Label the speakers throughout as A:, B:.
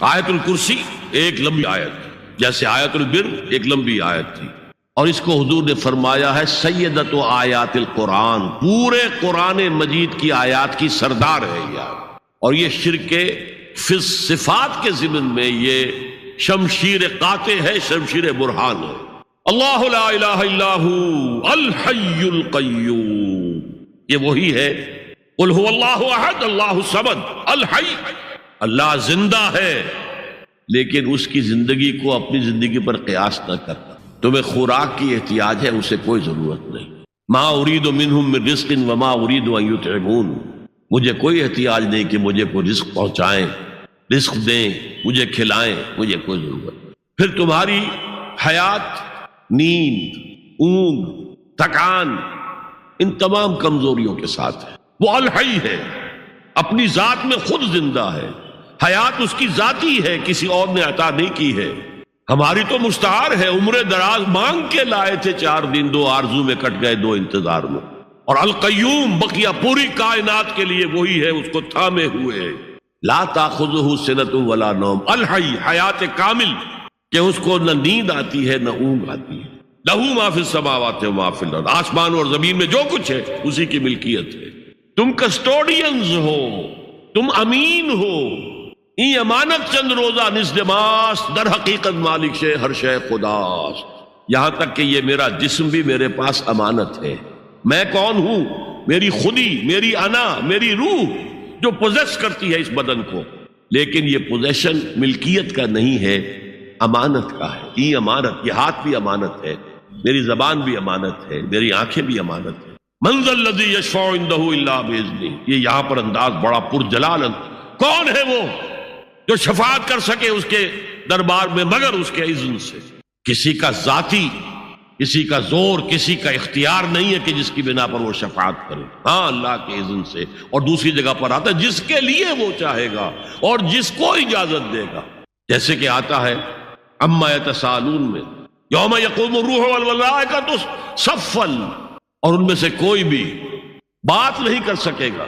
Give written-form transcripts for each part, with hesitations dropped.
A: آیت الکرسی ایک لمبی آیت ہے، جیسے آیت البر ایک لمبی آیت تھی، اور اس کو حضور نے فرمایا ہے سیدۃ آیات القرآن، پورے قرآن مجید کی آیات کی سردار ہے یہ آیت۔ اور یہ شرک فی صفات کے ضمن میں یہ شمشیر قاطع ہے، شمشیر برہان ہے۔ اللہ لا الہ الا ہو الحی القیوم، یہ وہی ہے قل هو اللہ احد اللہ الصمد الحی، اللہ زندہ ہے لیکن اس کی زندگی کو اپنی زندگی پر قیاس نہ کرتا۔ تمہیں خوراک کی احتیاج ہے، اسے کوئی ضرورت نہیں۔ ما ارید منہم من رزق وما ارید ان یطعمون، مجھے کوئی احتیاج نہیں کہ مجھے کوئی رزق پہنچائیں، رزق دیں، مجھے کھلائیں، مجھے کوئی ضرورت نہیں۔ پھر تمہاری حیات، نیند، اونگ، تھکان، ان تمام کمزوریوں کے ساتھ ہے۔ وہ الحی ہے، اپنی ذات میں خود زندہ ہے، حیات اس کی ذاتی ہے، کسی اور نے عطا نہیں کی ہے۔ ہماری تو مستعار ہے، عمر دراز مانگ کے لائے تھے 4 دن، 2 آرزو میں کٹ گئے، 2 انتظار میں۔ اور القیوم بقیہ پوری کائنات کے لیے وہی ہے، اس کو تھامے ہوئے، لا تاخذہ سنۃ ولا نوم، الحی، حیات کامل کہ اس کو نہ نیند آتی ہے نہ اونگ آتی ہے۔ لہ ما فی السماوات و ما فی الارض، آسمان اور زمین میں جو کچھ ہے اسی کی ملکیت ہے۔ تم کسٹوڈینز ہو، تم امین ہو، ای امانت چند روزہ نزد ماست، در حقیقت مالک شے ہر شے خداست۔ یہاں تک کہ یہ میرا جسم بھی میرے پاس امانت ہے۔ میں کون ہوں؟ میری خودی، میری انا، میری روح جو پوزیس کرتی ہے اس بدن کو، لیکن یہ پوزیشن ملکیت کا نہیں ہے، امانت کا ہے۔ ای امانت، یہ ہاتھ بھی امانت ہے، میری زبان بھی امانت ہے، میری آنکھیں بھی امانت ہے۔ من ذا الذی یشفع عندہ الا باذنہ، یہ یہاں پر انداز بڑا پرجلال، کون ہے وہ جو شفاعت کر سکے اس کے دربار میں مگر اس کے اذن سے۔ کسی کا ذاتی، کسی کا زور، کسی کا اختیار نہیں ہے کہ جس کی بنا پر وہ شفاعت کرے، ہاں اللہ کے اذن سے۔ اور دوسری جگہ پر آتا ہے جس کے لیے وہ چاہے گا اور جس کو اجازت دے گا، جیسے کہ آتا ہے اما یتساءلون میں، یوم یقوم الروح والملائکۃ صفا، اور ان میں سے کوئی بھی بات نہیں کر سکے گا،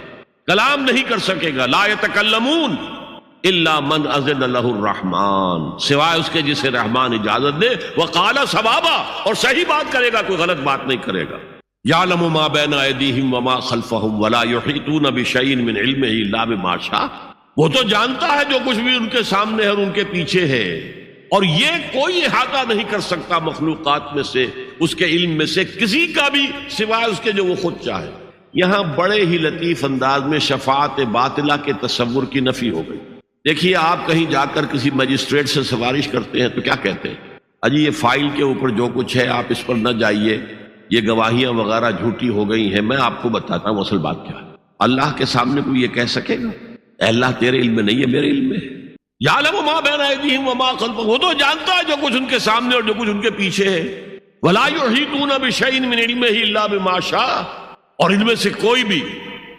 A: کلام نہیں کر سکے گا، لا یتکلمون الا من اذن له الرحمن، سوائے اس کے جسے رحمان اجازت دے، وقال صوابا، اور صحیح بات کرے گا، کوئی غلط بات نہیں کرے گا۔ یعلم ما بین ایدیہم وما خلفہم ولا یحیطون بشیء من علمہ الا بما شاء، وہ تو جانتا ہے جو کچھ بھی ان کے سامنے ہے اور ان کے پیچھے ہے، اور یہ کوئی احاطہ نہیں کر سکتا مخلوقات میں سے، اس کے علم میں سے کسی کا بھی، سوائے اس کے جو وہ خود چاہے۔ یہاں بڑے ہی لطیف انداز میں شفاعت باطلہ کے تصور کی نفی ہو گئی۔ دیکھیے، آپ کہیں جا کر کسی مجسٹریٹ سے سفارش کرتے ہیں تو کیا کہتے ہیں؟ اجی یہ فائل کے اوپر جو کچھ ہے آپ اس پر نہ جائیے، یہ گواہیاں وغیرہ جھوٹی ہو گئی ہیں، میں آپ کو بتاتا ہوں اصل بات کیا ہے۔ اللہ کے سامنے کوئی یہ کہہ سکے گا اے اللہ تیرے علم میں نہیں ہے، میرے علم میں ہے؟ یعلم ما بین ایدیہم وما خلفہم، وہ تو جانتا ہے جو کچھ ان کے سامنے اور جو کچھ ان کے پیچھے ہے۔ ولا یحیطون بشیء من علمہ الا بما شاء، اور ان میں سے کوئی بھی،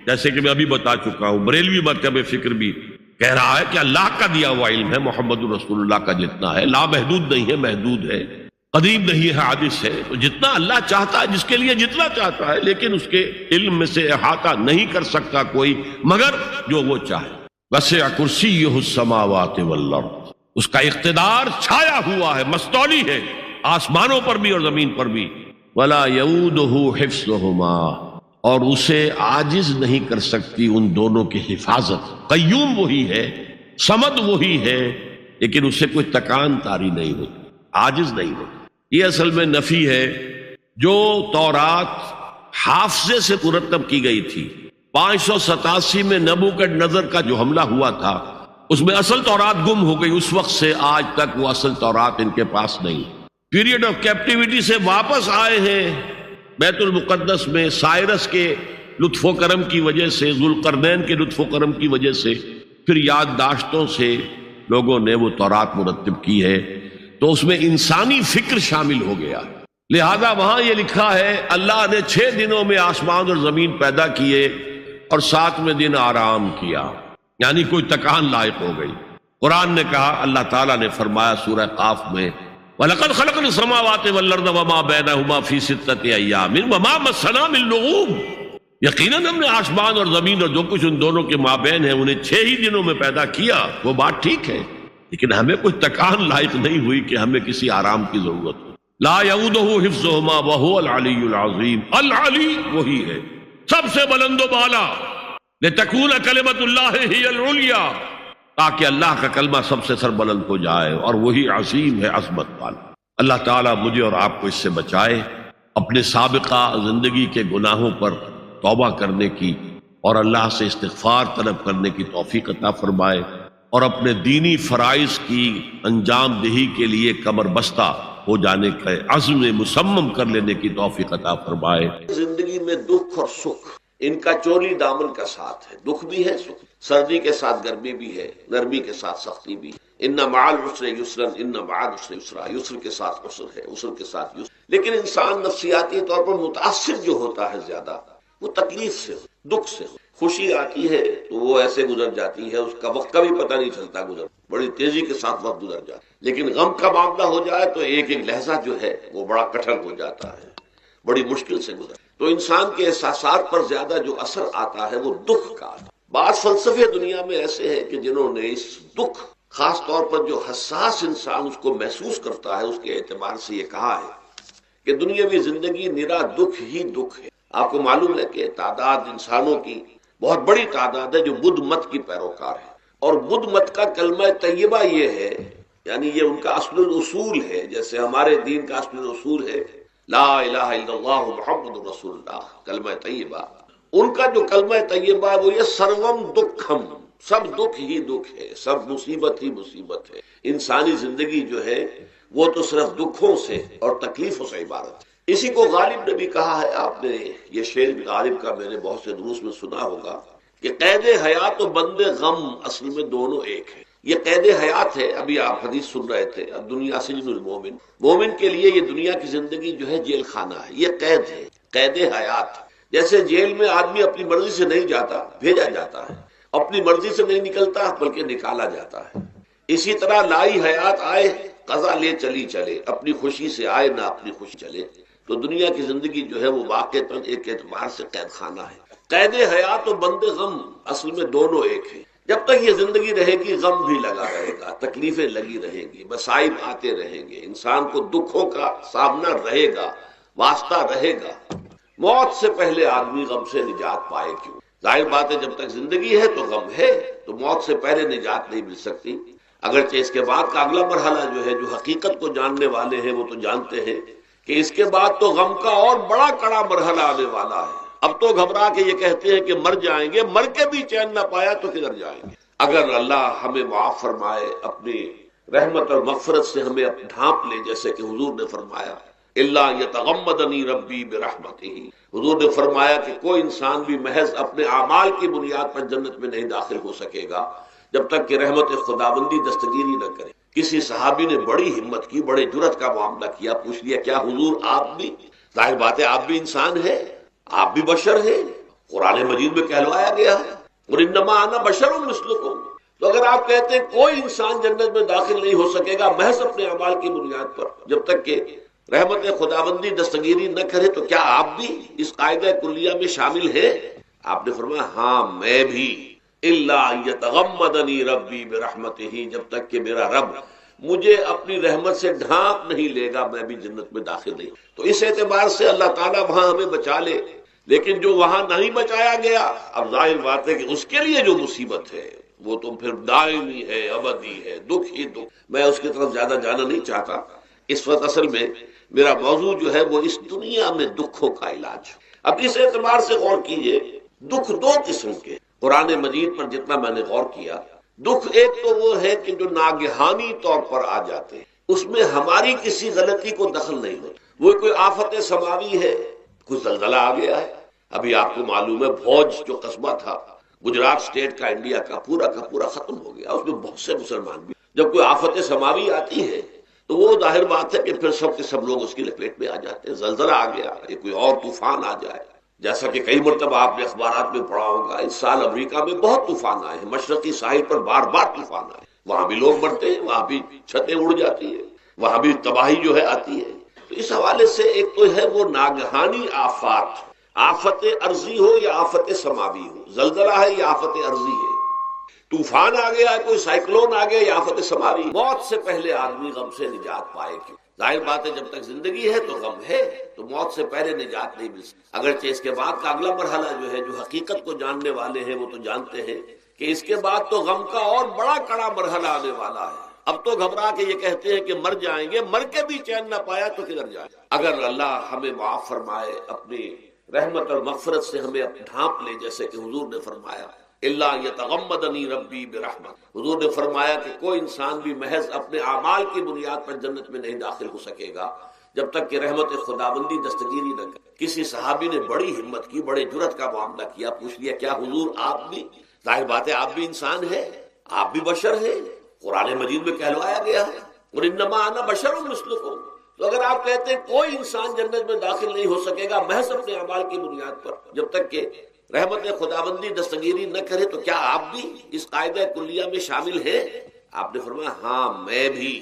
A: جیسے کہ میں ابھی بتا چکا ہوں، بریلوی مکتب فکر بھی کہہ رہا ہے کہ اللہ کا دیا ہوا علم ہے، محمد رسول اللہ کا جتنا ہے، لا محدود نہیں ہے، محدود ہے، قدیم نہیں ہے، حادث ہے، تو جتنا اللہ چاہتا ہے، جس کے لیے جتنا چاہتا ہے، لیکن اس کے علم میں سے احاطہ نہیں کر سکتا کوئی مگر جو وہ چاہے۔ وسع کرسیہ السماوات والارض، اس کا اقتدار چھایا ہوا ہے، مستولی ہے، آسمانوں پر بھی اور زمین پر بھی۔ ولا یؤودہ حفظہما، اور اسے عاجز نہیں کر سکتی ان دونوں کی حفاظت۔ قیوم وہی ہے، صمد وہی ہے، لیکن اسے کوئی تکان طاری نہیں ہوتی، عاجز نہیں ہوتی۔ یہ اصل میں نفی ہے۔ جو تورات حافظے سے مرتب کی گئی تھی، 587 میں نبوکدنضر کا جو حملہ ہوا تھا، اس میں اصل تورات گم ہو گئی، اس وقت سے آج تک وہ اصل تورات ان کے پاس نہیں۔ پیریڈ آف کیپٹیوٹی سے واپس آئے ہیں بیت المقدس میں، سائرس کے لطف و کرم کی وجہ سے، ذوالقرنین کے لطف و کرم کی وجہ سے، پھر یادداشتوں سے لوگوں نے وہ تورات مرتب کی ہے، تو اس میں انسانی فکر شامل ہو گیا۔ لہذا وہاں یہ لکھا ہے اللہ نے 6 دنوں میں آسمان اور زمین پیدا کیے اور 7ویں دن آرام کیا، یعنی کوئی تکان لائق ہو گئی۔ قرآن نے کہا، اللہ تعالیٰ نے فرمایا سورہ قاف میں، وَلَقَدْ خَلَقْنَا السَّمَاوَاتِ وَالْأَرْضَ وَمَا بَيْنَهُمَا فِي 6 أَيَّامٍ وَمَا مَسَّنَا مِن لُغُوبٍ، یقیناً ہم نے آسمان اور زمین اور جو کچھ ان دونوں کے مابین ہے انہیں 6 ہی دنوں میں پیدا کیا۔ وہ بات ٹھیک ہے، لیکن ہمیں کوئی تکان لائق نہیں ہوئی کہ ہمیں کسی آرام کی ضرورت ہو. لا یعودہ حفظہما وہو العلی العظیم. العلی وہی ہے سب سے بلند و بالا. لتکون کلمۃ اللہ ہی العلیٰ، تاکہ اللہ کا کلمہ سب سے سربلند ہو جائے، اور وہی عظیم ہے، عظمت والا. اللہ تعالیٰ مجھے اور آپ کو اس سے بچائے، اپنے سابقہ زندگی کے گناہوں پر توبہ کرنے کی اور اللہ سے استغفار طلب کرنے کی توفیق عطا فرمائے، اور اپنے دینی فرائض کی انجام دہی کے لیے کمر بستہ ہو جانے کا عزم مصمم کر لینے کی توفیق عطا فرمائے.
B: زندگی میں دکھ اور سکھ ان کا چولی دامن کا ساتھ ہے. دکھ بھی ہے، سکھ، سردی کے ساتھ گرمی بھی ہے، نرمی کے ساتھ سختی بھی ہے. ان مع العسر یسرا، ان مع العسر یسرا، یسر کے ساتھ عسر ہے، عسر کے ساتھ یسر. لیکن انسان نفسیاتی طور پر متاثر جو ہوتا ہے زیادہ، وہ تکلیف سے ہو، دکھ سے ہو. خوشی آتی ہے تو وہ ایسے گزر جاتی ہے، اس کا وقت کا بھی پتہ نہیں چلتا، گزر بڑی تیزی کے ساتھ وقت گزر جاتا. لیکن غم کا معاملہ ہو جائے تو ایک ایک لحظہ جو ہے وہ بڑا کٹھن ہو جاتا ہے، بڑی مشکل سے گزر. تو انسان کے احساسات پر زیادہ جو اثر آتا ہے وہ دکھ کا. بعض فلسفے دنیا میں ایسے ہیں کہ جنہوں نے اس دکھ، خاص طور پر جو حساس انسان اس کو محسوس کرتا ہے، اس کے اعتبار سے یہ کہا ہے کہ دنیاوی زندگی نرا دکھ ہی دکھ ہے. آپ کو معلوم ہے کہ تعداد انسانوں کی بہت بڑی تعداد ہے جو بدھ مت کی پیروکار ہے، اور بدھ مت کا کلمہ طیبہ یہ ہے، یعنی یہ ان کا اصل الاصول ہے، جیسے ہمارے دین کا اصل الاصول ہے لا الہ الا اللہ محمد رسول اللہ، کلمہ طیبہ. ان کا جو کلمہ طیبہ ہے وہ یہ سروم دکھم، سب دکھ ہی دکھ ہے، سب مصیبت ہی مصیبت ہے. انسانی زندگی جو ہے وہ تو صرف دکھوں سے اور تکلیفوں سے عبارت ہے. اسی کو غالب نے بھی کہا ہے، آپ نے یہ شعر بھی غالب کا میں نے بہت سے دروس میں سنا ہوگا کہ قید حیات و بند غم اصل میں دونوں ایک ہے. یہ قید حیات ہے. ابھی آپ حدیث سن رہے تھے، دنیا سجن المومن، مومن کے لیے یہ دنیا کی زندگی جو ہے جیل خانہ ہے، یہ قید ہے، قید حیات. جیسے جیل میں آدمی اپنی مرضی سے نہیں جاتا، بھیجا جاتا ہے، اپنی مرضی سے نہیں نکلتا بلکہ نکالا جاتا ہے. اسی طرح لائی حیات آئے قضا لے چلی چلے، اپنی خوشی سے آئے نہ اپنی خوشی چلے. تو دنیا کی زندگی جو ہے وہ واقعتاً ایک اعتبار سے قید خانہ ہے. قید حیات و بند غم اصل میں دونوں ایک ہیں. جب تک یہ زندگی رہے گی غم بھی لگا رہے گا، تکلیفیں لگی رہیں گی، مصائب آتے رہیں گے، انسان کو دکھوں کا سامنا رہے گا، واسطہ رہے گا. موت سے پہلے آدمی غم سے نجات پائے کیوں؟ ظاہر بات ہے جب تک زندگی ہے تو غم ہے، تو موت سے پہلے نجات نہیں مل سکتی. اگرچہ اس کے بعد کا اگلا مرحلہ جو ہے، جو حقیقت کو جاننے والے ہیں وہ تو جانتے ہیں کہ اس کے بعد تو غم کا اور بڑا کڑا مرحلہ آنے والا ہے. اب تو گھبرا کے یہ کہتے ہیں کہ مر جائیں گے، مر کے بھی چین نہ پایا تو کدھر جائیں گے. اگر اللہ ہمیں معاف فرمائے، اپنی رحمت اور مغفرت سے ہمیں ڈھانپ لے، جیسے کہ حضور نے فرمایا الا یتغمدنی ربی برحمتہ، حضور نے فرمایا کہ کوئی انسان بھی محض اپنے اعمال کی بنیاد پر جنت میں نہیں داخل ہو سکے گا جب تک کہ رحمت خداوندی دستگیری نہ کرے. کسی صحابی نے بڑی ہمت کی، بڑے جرأت کا معاملہ کیا، پوچھ لیا کیا حضور آپ بھی؟ ظاہر بات ہے آپ بھی انسان ہیں، آپ بھی بشر ہیں، قرآن مجید میں کہلوایا گیا ہے اور انما انا بشر مثلکم. تو اگر آپ کہتے ہیں کوئی انسان جنت میں داخل نہیں ہو سکے گا محض اپنے اعمال کی بنیاد پر جب تک کہ رحمت خداوندی دستگیری نہ کرے، تو کیا آپ بھی اس قاعدہ کلیہ میں شامل ہیں؟ آپ نے فرمایا ہاں میں بھی. الا یتغمدنی ربی برحمتہ، جب تک کہ میرا رب مجھے اپنی رحمت سے ڈھانپ نہیں لے گا میں بھی جنت میں داخل نہیں. تو اس اعتبار سے اللہ تعالیٰ وہاں ہمیں بچا لے. لیکن جو وہاں نہیں بچایا گیا، اب ظاہر بات ہے کہ اس کے لیے جو مصیبت ہے وہ تو پھر دائمی ہے، ابدی ہے، دکھ ہی دکھ. میں اس کی طرف زیادہ جانا نہیں چاہتا. اس وقت اصل میں میرا موضوع جو ہے وہ اس دنیا میں دکھوں کا علاج. اب اس اعتبار سے غور کیجئے، دکھ دو قسم کے قرآن مجید پر جتنا میں نے غور کیا. دکھ ایک تو وہ ہے کہ جو ناگہانی طور پر آ جاتے ہیں، اس میں ہماری کسی غلطی کو دخل نہیں ہوتا. وہ کوئی آفت سماوی ہے، کوئی زلزلہ آ گیا ہے. ابھی آپ کو معلوم ہے بھوج جو قصبہ تھا گجرات اسٹیٹ کا، انڈیا کا پورا ختم ہو گیا. اس میں بہت سے مسلمان بھی. جب کوئی آفت سماوی آتی ہے تو وہ ظاہر بات ہے کہ پھر سب کے سب لوگ اس کی لپیٹ میں آ جاتے ہیں. زلزلہ آ گیا، یا کوئی اور طوفان آ جائے، جیسا کہ کئی مرتبہ آپ نے اخبارات میں پڑھا ہوگا اس سال امریکہ میں بہت طوفان آئے ہیں. مشرقی ساحل پر بار بار طوفان آئے، وہاں بھی لوگ مرتے ہیں، وہاں بھی چھتیں اڑ جاتی ہیں، وہاں بھی تباہی جو ہے آتی ہے. تو اس حوالے سے ایک تو ہے وہ ناگہانی آفات، آفت ارضی ہو یا آفت سماوی ہو، زلزلہ ہے یا آفت ارضی ہے. طوفان آ گیا، کوئی سائیکلون آ گیا یا آفت سماوی، موت سے پہلے آدمی غم سے نجات پائے کیوں؟ ظاہر بات ہے جب تک زندگی ہے تو غم ہے، تو موت سے پہلے نجات نہیں مل سکتی۔ اگرچہ اس کے بعد کا اگلا مرحلہ جو ہے، جو حقیقت کو جاننے والے ہیں وہ تو جانتے ہیں کہ اس کے بعد تو غم کا اور بڑا کڑا مرحلہ آنے والا ہے۔ اب تو گھبرا کے یہ کہتے ہیں کہ مر جائیں گے، مر کے بھی چین نہ پایا تو کدھر جائیں؟ اگر اللہ ہمیں معاف فرمائے، اپنی رحمت اور مغفرت سے ہمیں ڈھانپ لے، جیسے کہ حضور نے فرمایا اللہ یتغمدنی ربی برحمت، حضور نے فرمایا کہ کوئی انسان بھی محض اپنے اعمال کی بنیاد پر جنت میں نہیں داخل ہو سکے گا جب تک کہ رحمت خداوندی دستگیری نہ کرے۔ کسی صحابی نے بڑی ہمت کی، بڑے جرأت کا معاملہ کیا، پوچھ لیا کیا حضور آپ بھی؟ ظاہر بات ہے آپ بھی انسان ہیں، آپ بھی بشر ہیں، قرآن مجید میں کہلوایا گیا ہے اور انما انا بشر مثلکم۔ تو اگر آپ کہتے ہیں کوئی انسان جنت میں داخل نہیں ہو سکے گا محض اپنے اعمال کی بنیاد پر جب تک کہ رحمت خداوندی دستگیری نہ کرے، تو کیا آپ بھی اس قاعدہ کلیہ میں شامل ہیں؟ آپ نے فرمایا ہاں میں بھی،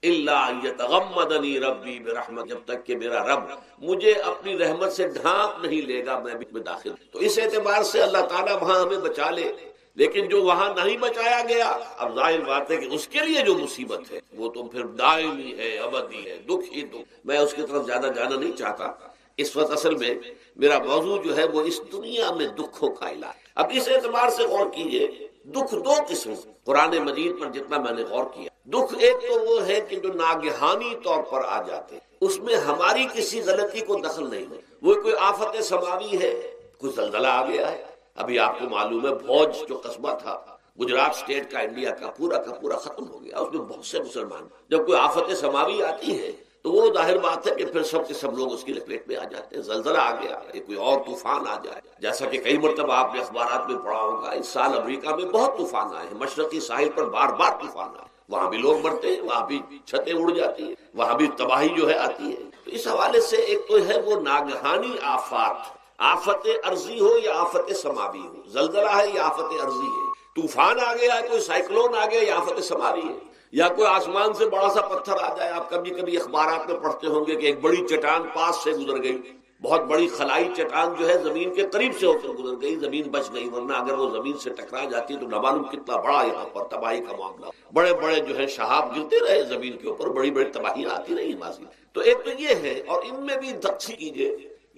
B: اللہ یتغمدنی ربی برحمت، جب تک کہ میرا رب مجھے اپنی رحمت سے ڈھانپ نہیں لے گا میں بھی میں داخل۔ تو اس اعتبار سے اللہ تعالیٰ وہاں ہمیں بچا لے، لیکن جو وہاں نہیں بچایا گیا، اب ظاہر بات ہے کہ اس کے لیے جو مصیبت ہے وہ تو پھر دائمی ہے، ابدی ہے، دکھ ہی دکھ۔ میں اس کی طرف زیادہ جانا نہیں چاہتا، اس وقت اصل میں میرا موضوع جو ہے وہ اس دنیا میں دکھوں کا علاج۔ اب اس اعتبار سے غور کیجئے، دکھ دو قسم قرآن مجید پر جتنا میں نے غور کیا، دکھ ایک تو وہ ہے کہ جو ناگہانی طور پر آ جاتے ہیں، اس میں ہماری کسی غلطی کو دخل نہیں ہے، وہ کوئی آفت سماوی ہے، کوئی زلزلہ آ گیا ہے۔ ابھی آپ کو معلوم ہے بھوج جو قصبہ تھا گجرات اسٹیٹ کا، انڈیا کا پورا ختم ہو گیا، اس میں بہت سے مسلمان۔ جب کوئی آفت سماوی آتی ہے تو وہ ظاہر بات ہے کہ پھر سب کے سب لوگ اس کی لپیٹ میں آ جاتے ہیں۔ زلزلہ آ گیا، کوئی اور طوفان آ جائے، جیسا کہ کئی مرتبہ آپ نے اخبارات میں پڑھا ہوگا، اس سال امریکہ میں بہت طوفان آئے ہیں، مشرقی ساحل پر بار بار طوفان آئے، وہاں بھی لوگ مرتے ہیں، وہاں بھی چھتیں اڑ جاتی ہیں، وہاں بھی تباہی جو ہے آتی ہے۔ تو اس حوالے سے ایک تو ہے وہ ناگہانی آفات، آفت ارضی ہو یا آفت سماوی ہو، زلزلہ ہے یا آفت ارضی ہے، طوفان آ گیا ہے، کوئی سائیکلون آ گیا یا آفت سماوی ہے، یا کوئی آسمان سے بڑا سا پتھر آ جائے۔ آپ کبھی کبھی اخبارات میں پڑھتے ہوں گے کہ ایک بڑی چٹان پاس سے گزر گئی، بہت بڑی خلائی چٹان جو ہے زمین کے قریب سے ہو کر گزر گئی، زمین بچ گئی، ورنہ اگر وہ زمین سے ٹکرا جاتی تو نہ معلوم کتنا بڑا یہاں پر تباہی کا معاملہ، بڑے بڑے جو ہے شہاب گرتے رہے زمین کے اوپر، بڑی بڑی تباہیاں آتی رہی ماضی۔ تو ایک تو یہ ہے، اور ان میں بھی تقسیم کیجئے،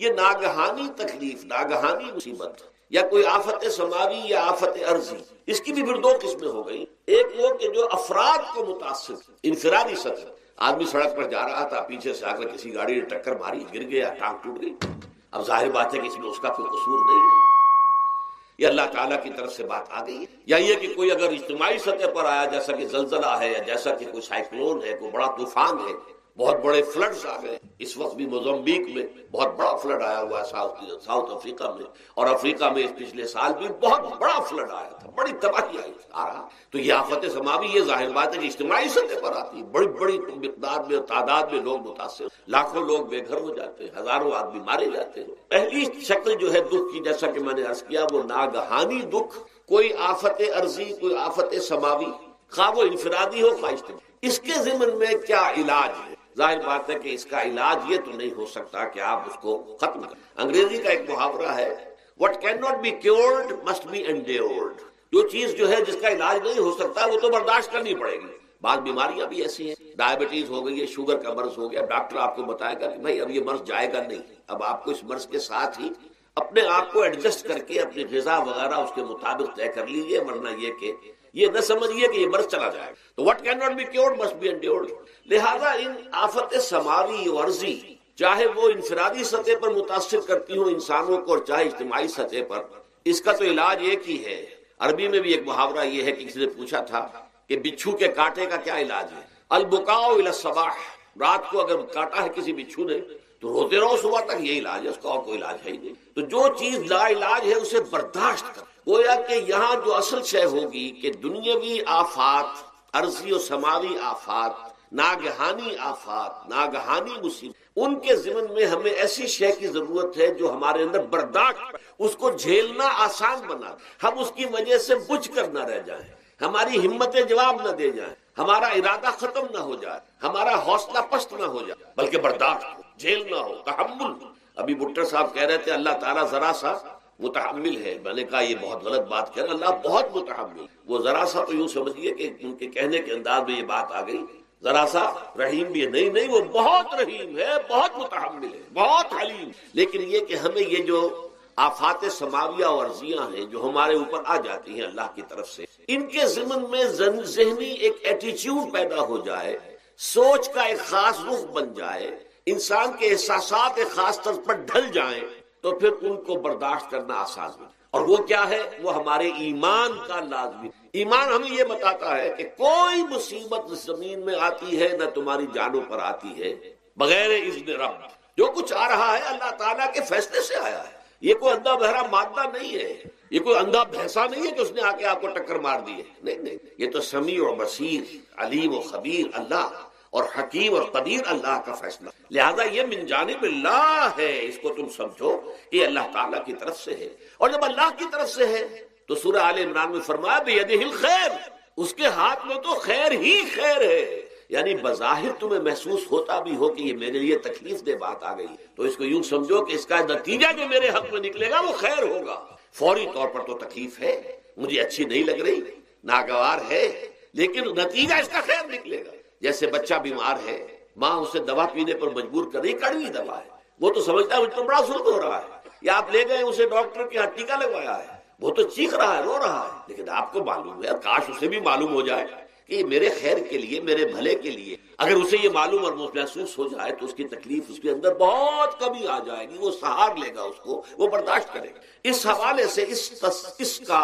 B: یہ ناگہانی تکلیف، ناگہانی مصیبت، یا کوئی آفت سماوی یا آفت ارضی، اس کی بھی پھر دو قسمیں ہو گئی۔ ایک وہ کہ جو افراد کو متاثر، انفرادی سطح، آدمی سڑک پر جا رہا تھا، پیچھے سے آ کر کسی گاڑی نے ٹکر ماری، گر گیا، ٹانگ ٹوٹ گئی، اب ظاہر بات ہے کہ اس میں اس کا کوئی قصور نہیں ہے، یہ اللہ تعالیٰ کی طرف سے بات آ گئی ہے۔ یا یہ کہ کوئی اگر اجتماعی سطح پر آیا، جیسا کہ زلزلہ ہے، یا جیسا کہ کوئی سائیکلون ہے، کوئی بڑا طوفان ہے، بہت بڑے فلڈز آ گئے، اس وقت بھی موزمبیق میں بہت بڑا فلڈ آیا ہوا ہے، ساؤتھ افریقہ میں، اور افریقہ میں پچھلے سال بھی بہت بڑا فلڈ آیا تھا، بڑی تباہی آ رہا۔ تو یہ آفت سماوی، یہ ظاہر بات ہے کہ اجتماعی سطح پر آتی ہے، بڑی بڑی مقدار میں، تعداد میں لوگ متاثر، لاکھوں لوگ بے گھر ہو جاتے ہیں، ہزاروں آدمی مارے جاتے ہیں۔ پہلی شکل جو ہے دکھ کی، جیسا کہ میں نے عرض کیا، وہ ناگہانی دکھ، کوئی آفت ارضی، کوئی آفت سماوی، خواہ وہ انفرادی ہو خواہ اجتماعی۔ اس کے ضمن میں کیا علاج ہے؟ ظاہر بات ہے کہ اس کا علاج یہ تو نہیں ہو سکتا کہ آپ اس کو ختم کریں۔ انگریزی کا ایک محاورہ ہے، what cannot be cured must be endured۔ جو چیز جو ہے جس کا علاج نہیں ہو سکتا وہ تو برداشت کرنی پڑے گی۔ بعض بیماریاں بھی ایسی ہیں، ڈائبٹیز ہو گئی ہے، شوگر کا مرض ہو گیا، ڈاکٹر آپ کو بتائے گا کہ بھائی اب یہ مرض جائے گا نہیں، اب آپ کو اس مرض کے ساتھ ہی اپنے آپ کو ایڈجسٹ کر کے اپنی غذا وغیرہ اس کے مطابق طے کر لیجیے، ورنہ یہ کہ یہ نہ سمجھیے کہ یہ مرض چلا جائے گا۔ تو what cannot be cured must be endured۔ لہذا ان آفت سماوی و ارضی، چاہے وہ انفرادی سطح پر متاثر کرتی ہوں انسانوں کو، اور چاہے اجتماعی سطح پر، اس کا تو علاج ایک ہی ہے۔ عربی میں بھی ایک محاورہ یہ ہے کہ کسی نے پوچھا تھا کہ بچھو کے کاٹے کا کیا علاج ہے؟ البکاء الی الصباح، رات کو اگر کاٹا ہے کسی بچھو نے تو روتے رہو صبح تک، یہ علاج ہے، اس کا اور کوئی علاج ہے ہی نہیں۔ تو جو چیز لا علاج ہے اسے برداشت کر، گویا کہ یہاں جو اصل شے ہوگی کہ دنیاوی آفات، عرضی و سماوی آفات، ناگہانی آفات، ناگہانی مصیبت، ان کے ضمن میں ہمیں ایسی شے کی ضرورت ہے جو ہمارے اندر برداشت، اس کو جھیلنا آسان بنا، ہم اس کی وجہ سے بجھ کر نہ رہ جائیں، ہماری ہمتیں جواب نہ دے جائیں، ہمارا ارادہ ختم نہ ہو جائے، ہمارا حوصلہ پست نہ ہو جائے، بلکہ برداشت ہو، جھیلنا ہو، تحمل ہو۔ ابھی بھٹر صاحب کہہ رہے تھے اللہ تعالیٰ ذرا سا متحمل ہے. میں نے کہا یہ بہت غلط بات کہہ رہا، اللہ بہت متحمل. وہ ذرا سا تو یوں سمجھیے کہ ان کے کہنے کے انداز میں یہ بات آ گئی، ذرا سا رحیم بھی ہے. نہیں، وہ بہت رحیم ہے، بہت متحمل ہے، بہت حلیم. لیکن یہ کہ ہمیں یہ جو آفات سماویہ اور ارضیہ ہیں جو ہمارے اوپر آ جاتی ہیں اللہ کی طرف سے، ان کے ضمن میں ذہنی ایک ایٹیچیوڈ پیدا ہو جائے، سوچ کا ایک خاص رخ بن جائے، انسان کے احساسات ایک خاص طرز پر ڈھل جائیں، تو پھر ان کو برداشت کرنا آسان ہے. اور وہ کیا ہے؟ وہ ہمارے ایمان کا لازمی. ایمان ہمیں یہ بتاتا ہے کہ کوئی مصیبت زمین میں آتی ہے نہ تمہاری جانوں پر آتی ہے بغیر اذن رب. جو کچھ آ رہا ہے اللہ تعالیٰ کے فیصلے سے آیا ہے. یہ کوئی اندھا بہرا مادہ نہیں ہے، یہ کوئی اندھا بھینسا نہیں ہے کہ اس نے آ کے آپ کو ٹکر مار دی ہے. نہیں، یہ تو سمیع و بصیر، علیم و خبیر اللہ اور حکیم اور قدیر اللہ کا فیصلہ. لہذا یہ من جانب اللہ ہے، اس کو تم سمجھو کہ اللہ تعالیٰ کی طرف سے ہے. اور جب اللہ کی طرف سے ہے تو سورہ آل عمران میں فرمایا بیدہ الخیر، اس کے ہاتھ میں تو خیر ہی خیر ہے. یعنی بظاہر تمہیں محسوس ہوتا بھی ہو کہ یہ میرے لیے تکلیف دہ بات آ گئی، تو اس کو یوں سمجھو کہ اس کا نتیجہ جو میرے حق میں نکلے گا وہ خیر ہوگا. فوری طور پر تو تکلیف ہے، مجھے اچھی نہیں لگ رہی، ناگوار ہے، لیکن نتیجہ اس کا خیر نکلے گا. جیسے بچہ بیمار ہے، ماں اسے دوا پینے پر مجبور کر رہی، کڑوی دوا ہے، وہ تو سمجھتا ہے مجھ پر بڑا ظلم ہو رہا ہے. یا آپ لے گئے اسے ڈاکٹر کے یہاں ٹیکا لگوایا ہے، وہ تو چیخ رہا ہے، رو رہا ہے، لیکن آپ کو معلوم ہے، کاش اسے بھی معلوم ہو جائے کہ یہ میرے خیر کے لیے، میرے بھلے کے لیے. اگر اسے یہ معلوم اور محسوس ہو جائے تو اس کی تکلیف اس کے اندر بہت کمی آ جائے گی، وہ سہار لے گا، اس کو وہ برداشت کرے گا. اس حوالے سے اس کا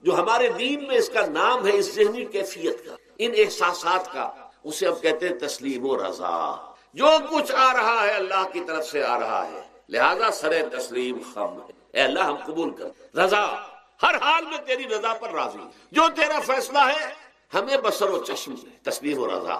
B: جو ہمارے دین میں اس کا نام ہے، اس ذہنی کیفیت کا، ان احساسات کا، اسے ہم کہتے ہیں تسلیم و رضا. جو کچھ آ رہا ہے اللہ کی طرف سے آ رہا ہے، لہذا سر تسلیم خم ہے. اے اللہ ہم قبول کر، رضا، ہر حال میں تیری رضا پر راضی، جو تیرا فیصلہ ہے ہمیں بصر و چشم ہے. تسلیم و رضا،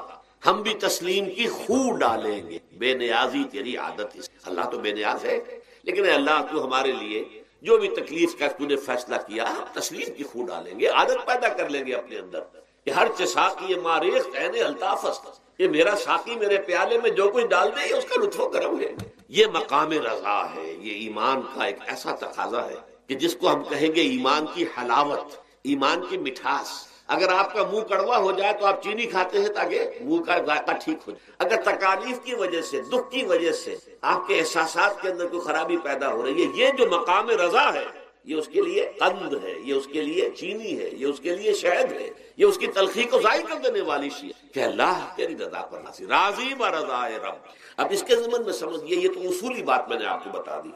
B: ہم بھی تسلیم کی خو ڈالیں گے. بے نیازی تیری عادت ہے. اللہ تو بے نیاز ہے، لیکن اے اللہ تو ہمارے لیے جو بھی تکلیف کا تو نے فیصلہ کیا، ہم تسلیم کی خو ڈالیں گے. عادت پیدا کر لیں گے اپنے اندر کہ ہر چساقی ماریخ عین الطاف است، یہ میرا ساقی میرے پیالے میں جو کچھ ڈال دے اس کا لطف و کرم ہے. یہ مقام رضا ہے. یہ ایمان کا ایک ایسا تقاضا ہے کہ جس کو ہم کہیں گے ایمان کی حلاوت، ایمان کی مٹھاس. اگر آپ کا منہ کڑوا ہو جائے تو آپ چینی کھاتے ہیں تاکہ منہ کا ذائقہ ٹھیک ہو جائے. اگر تکالیف کی وجہ سے، دکھ کی وجہ سے آپ کے احساسات کے اندر کوئی خرابی پیدا ہو رہی ہے، یہ جو مقام رضا ہے یہ اس کے لیے قند ہے، یہ اس کے لیے چینی ہے، یہ اس کے لیے شہد ہے، یہ اس کی تلخی کو ضائع کر دینے والی چیز کہ اللہ تیری رضا پر راضی، راضی برضائے رب. اب اس کے ضمن میں سمجھیے، یہ تو اصولی بات میں نے آپ کو بتا دی.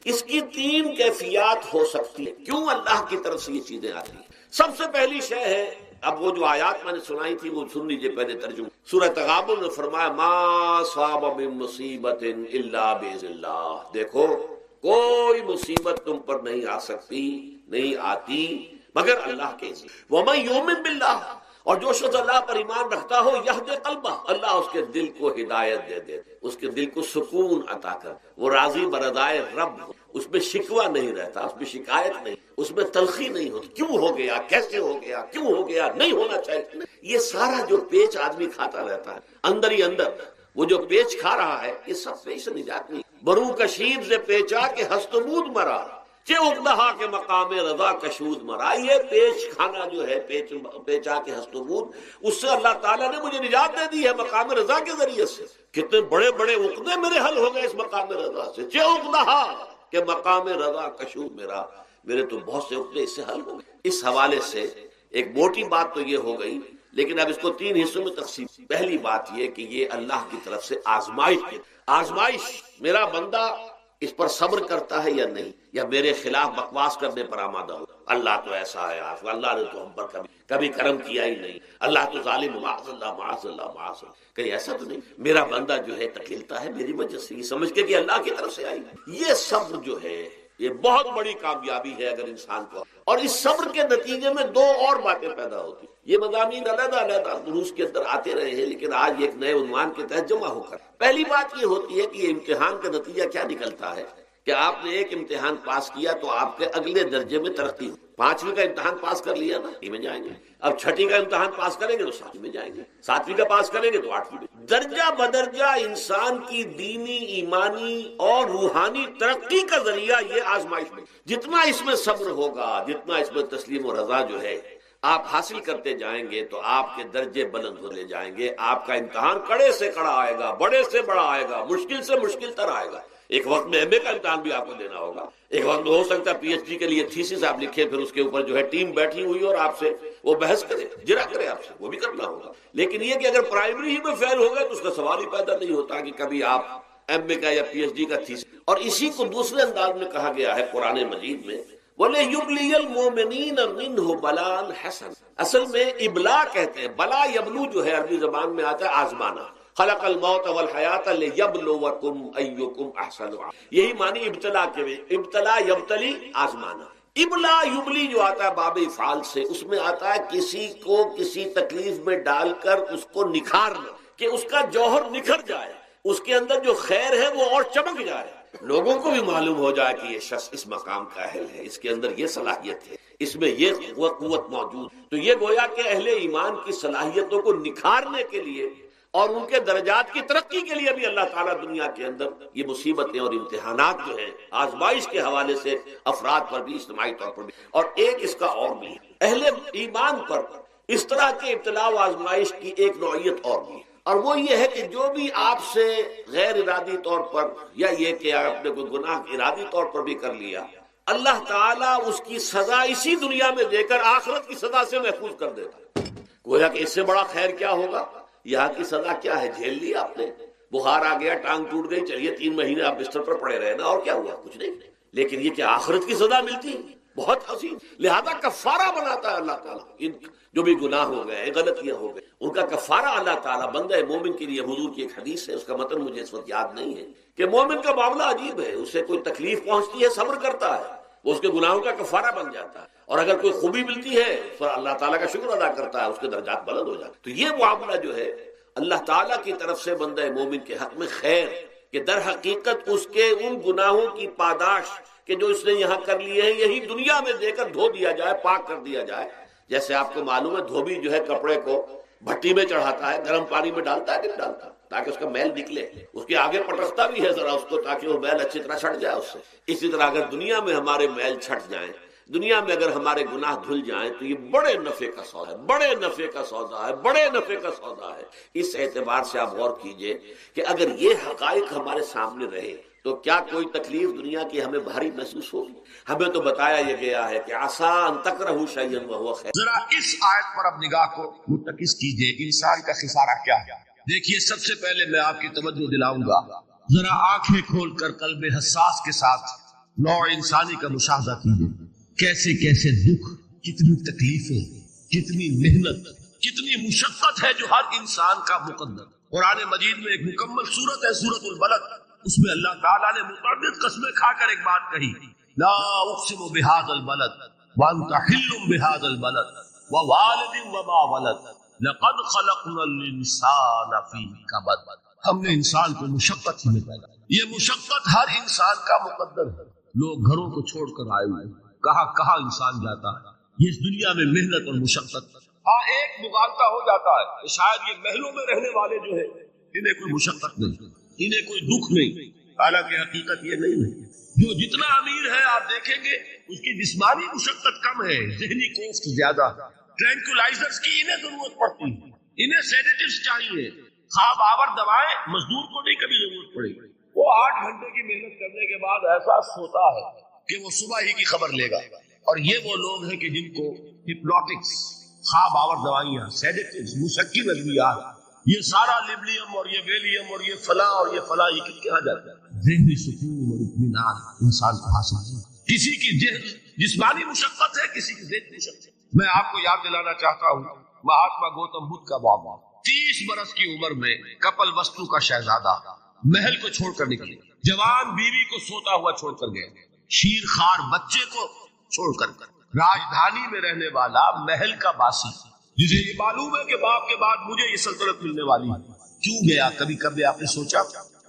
B: اس کی 3 کیفیات ہو سکتی ہے کیوں اللہ کی طرف سے یہ چیزیں آتی ہیں. سب سے پہلی شے ہے، اب وہ جو آیات میں نے سنائی تھی وہ سن لیجیے پہلے ترجمہ. سورہ تغابن میں فرمایا ما صاب من مصیبت الا باذن اللہ. دیکھو کوئی مصیبت تم پر نہیں آ سکتی، نہیں آتی مگر اللہ کے اذن. ومن یؤمن باللہ، اور جو شخص اللہ پر ایمان رکھتا ہو، یہد قلبہ، اللہ اس کے دل کو ہدایت دے دے، اس کے دل کو سکون عطا کر. وہ راضی برضائے رب ہو، اس میں شکوہ نہیں رہتا، اس میں شکایت نہیں، اس میں تلخی نہیں ہوتی. کیوں ہو گیا، کیسے ہو گیا، کیوں ہو گیا، نہیں ہونا چاہیے. یہ سارا جو پیچ آدمی کھاتا رہتا ہے اندر ہی اندر، وہ جو پیچ کھا رہا ہے، یہ سب پیچ سے نجات نہیں. برو کشید سے پیچا کہ ہستمود مرا، چے اقدہا کے مقام رضا کشود مرا. یہ پیچ کھانا جو ہے، پیچا کے ہستمود، اس سے اللہ تعالیٰ نے مجھے نجات دے دی ہے مقام رضا کے ذریعے سے. کتنے بڑے بڑے عقدے میرے حل ہو گئے اس مقام رضا سے. چے اقدہا کہ مقام رضا کشود میرا، میرے تو بہت سے عقدے اس سے حل ہو گئے. اس حوالے سے ایک موٹی بات تو یہ ہو گئی، لیکن اب اس کو 3 حصوں میں تقسیم. پہلی بات یہ کہ یہ اللہ کی طرف سے آزمائش، میرا بندہ اس پر صبر کرتا ہے یا نہیں، یا میرے خلاف بکواس کرنے پر آمادہ ہو. اللہ تو ایسا ہے، اللہ نے تو ہم پر کبھی کرم کیا ہی نہیں، اللہ تو ظالم، معاذ اللہ معاذ اللہ معاذ اللہ. کہیں ایسا تو نہیں، میرا بندہ جو ہے تکلیفتا ہے میری وجہ سے، یہ سمجھ کے کہ اللہ کی طرف سے آئی. یہ صبر جو ہے یہ بہت بڑی کامیابی ہے اگر انسان کو. اور اس صبر کے نتیجے میں 2 اور باتیں پیدا ہوتی. یہ مضامین علیحدہ علیحدہ دروس کے اندر آتے رہے ہیں، لیکن آج ایک نئے عنوان کے تحت جمع ہو کر. پہلی بات یہ ہوتی ہے کہ یہ امتحان کا نتیجہ کیا نکلتا ہے کہ آپ نے ایک امتحان پاس کیا تو آپ کے اگلے درجے میں ترقی ہو. 5ویں کا امتحان پاس کر لیا نا، 6 میں جائیں گے. اب 6ٹھی کا امتحان پاس کریں گے تو 7ویں میں جائیں گے. 7ویں کا پاس کریں گے تو 8ویں میں. درجہ بدرجہ انسان کی دینی، ایمانی اور روحانی ترقی کا ذریعہ یہ آزمائش میں. جتنا اس میں صبر ہوگا، جتنا اس میں تسلیم و رضا جو ہے آپ حاصل کرتے جائیں گے تو آپ کے درجے بلند ہوتے جائیں گے. آپ کا امتحان کڑے سے کڑا آئے گا، بڑے سے بڑا آئے گا، مشکل سے مشکل تر آئے گا. ایک وقت میں ایم اے کا امتحان بھی آپ کو دینا ہوگا، ایک وقت میں ہو سکتا ہے پی ایچ ڈی کے لیے تھیسس آپ لکھیں، پھر اس کے اوپر جو ہے ٹیم بیٹھی ہوئی اور آپ سے وہ بحث کرے، جرا کرے آپ سے، وہ بھی کرنا ہوگا. لیکن یہ کہ اگر پرائمری ہی میں فیل ہو گئے تو اس کا سوال ہی پیدا نہیں ہوتا کہ کبھی آپ ایم اے کا یا پی ایچ ڈی کا تھیسس. اور اسی کو دوسرے انداز میں کہا گیا ہے قرآن مجید میں، وَلَيُبْلِيَ الْمُؤْمِنِينَ مِنْهُ بَلَاءً حَسَنًا. اصل میں ابلا کہتے ہیں، بلا یبلو جو ہے عربی زبان میں آتا ہے آزمانا. خلق الموت والحیات لیبلوکم ایکم احسن. یہی معنی ابتلا کے میں، ابتلا یبتلی آزمانا. ابلا یبلی جو آتا ہے باب افعال سے، اس میں آتا ہے کسی کو کسی تکلیف میں ڈال کر اس کو نکھارنا، کہ اس کا جوہر نکھر جائے، اس کے اندر جو خیر ہے وہ اور چمک جائے، لوگوں کو بھی معلوم ہو جائے کہ یہ شخص اس مقام کا اہل ہے، اس کے اندر یہ صلاحیت ہے، اس میں یہ قوت موجود. تو یہ گویا کہ اہل ایمان کی صلاحیتوں کو نکھارنے کے لیے اور ان کے درجات کی ترقی کے لیے بھی اللہ تعالیٰ دنیا کے اندر یہ مصیبتیں اور امتحانات جو ہیں آزمائش کے حوالے سے افراد پر بھی، اجتماعی طور پر بھی. اور ایک اس کا اور بھی ہے، اہل ایمان پر اس طرح کے ابتلاء و آزمائش کی ایک نوعیت اور بھی ہے، اور وہ یہ ہے کہ جو بھی آپ سے غیر ارادی طور پر یا یہ کہ آپ نے کوئی گناہ ارادی طور پر بھی کر لیا، اللہ تعالیٰ اس کی سزا اسی دنیا میں دے کر آخرت کی سزا سے محفوظ کر دیتا. گویا کہ اس سے بڑا خیر کیا ہوگا؟ یہاں کی سزا کیا ہے؟ جھیل لی آپ نے، بخار آ گیا، ٹانگ ٹوٹ گئی، چلیے 3 مہینے آپ بستر پر پڑے رہے نا، اور کیا ہوا؟ کچھ نہیں. لیکن یہ کہ آخرت کی سزا ملتی، بہت حسین. لہذا کفارہ بناتا ہے اللہ تعالیٰ. ان جو بھی گناہ ہو گئے، غلطیاں ہو گئے، ان کا کفارہ اللہ تعالیٰ بندہ مومن کے لیے. حضور کی ایک حدیث ہے، اس کا متن مجھے اس وقت یاد نہیں ہے، کہ مومن کا معاملہ عجیب ہے. اسے کوئی تکلیف پہنچتی ہے، صبر کرتا ہے، وہ اس کے گناہوں کا کفارہ بن جاتا ہے. اور اگر کوئی خوبی ملتی ہے تو اللہ تعالیٰ کا شکر ادا کرتا ہے، اس کے درجات بلند ہو جاتے ہیں. تو یہ معاملہ جو ہے اللہ تعالیٰ کی طرف سے بندہ مومن کے حق میں خیر، کہ در حقیقت اس کے ان گناہوں کی پاداش کہ جو اس نے یہاں کر لیے ہیں، یہی دنیا میں دے کر دھو دیا جائے، پاک کر دیا جائے. جیسے آپ کو معلوم ہے دھوبی جو ہے کپڑے کو بھٹی میں چڑھاتا ہے، گرم پانی میں ڈالتا ہے کہ نہیں ڈالتا، تاکہ اس کا میل نکلے، اس کے آگے پٹکتا بھی ہے ذرا اس کو، تاکہ وہ میل اچھی طرح چھٹ جائے اس سے. اسی طرح اگر دنیا میں ہمارے میل چھٹ جائیں، دنیا میں اگر ہمارے گناہ دھل جائیں، تو یہ بڑے نفع کا سودا ہے، بڑے نفع کا سودا ہے، بڑے نفع کا سودا ہے. اس اعتبار سے آپ غور کیجئے کہ اگر یہ حقائق ہمارے سامنے رہے تو کیا کوئی تکلیف دنیا کی ہمیں بھاری محسوس ہوگی؟ ہمیں تو بتایا یہ گیا ہے کہ عسیٰ ان تکرہوا شیئا وہو خیر.
C: ذرا اس آیت پر اب نگاہ کو مرتکز کیجئے، انسان کا خسارہ کیا ہے. دیکھیے، سب سے پہلے میں آپ کی توجہ دلاؤں گا، ذرا آنکھیں کھول کر قلب حساس کے ساتھ نوع انسانی کا مشاہدہ کیجئے. کیسے کیسے دکھ، کتنی تکلیفیں، کتنی محنت، کتنی مشقت ہے جو ہر انسان کا مقدر. قرآن مجید میں ایک مکمل سورت ہے، سورت البلد، اس میں اللہ تعالیٰ نے متعدد قسمیں کھا کر ایک بات کہی، لا اقسم بہذا البلد وانت حل بہذا البلد ووالد وما ولد لقد خلقنا الانسان فی کبد. ہم نے انسان کو مشقت ہی میں پیدا کیا. یہ مشقت ہر انسان کا مقدر ہے. لوگ گھروں کو چھوڑ کر آئے ہوئے، کہاں کہاں انسان جاتا ہے. یہ اس دنیا میں محنت اور مشقت. ہاں، ایک مغالطہ ہو جاتا ہے کہ شاید یہ محلوں میں رہنے والے جو ہیں انہیں کوئی مشقت نہیں، انہیں کوئی دکھ نہیں. حالانکہ حقیقت یہ نہیں ہے. جو جتنا امیر ہے آپ دیکھیں گے اس کی جسمانی مشقت کم ہے، ذہنی کوفت زیادہ. ٹرینکولائزرز کی انہیں ضرورت پڑتی ہے، انہیں سیڈیٹیوز چاہیے. خواب آور دوائیں مزدور کو نہیں کبھی ضرورت پڑے. وہ 8 گھنٹے کی محنت کرنے کے بعد احساس ہوتا ہے کہ وہ صبح ہی کی خبر لے گا. اور یہ وہ لوگ ہیں کہ جن کو ہپنوٹکس، خواب آور دوائیاں، سیڈیٹیوز، مسکن ادویات، یہ سارا لیبلیم اور یہ ویلیم اور یہ فلاں اور یہ فلاں، یہ کہاں جاتا ہے؟ ذہنی سکون اور اطمینان انسان کو حاصل نہیں. کسی کی جسمانی مشقت ہے، کسی کی ذہنی مشقت. میں آپ کو یاد دلانا چاہتا ہوں مہاتما گوتم بدھ کا واقعہ. 30 برس کی عمر میں کپل وستو کا شہزادہ محل کو چھوڑ کر نکلے. جوان بیوی کو سوتا ہوا چھوڑ کر گئے، شیر خوار بچے کو چھوڑ کر راجدھانی میں رہنے والا محل کا باسی، جسے یہ معلوم ہے کہ باپ کے بعد مجھے یہ سلطنت ملنے والی ہے، کیوں گیا؟ کبھی کبھی آپ نے سوچا؟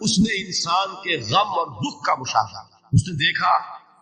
C: اس نے انسان کے غم اور دکھ کا مشاہدہ. اس نے دیکھا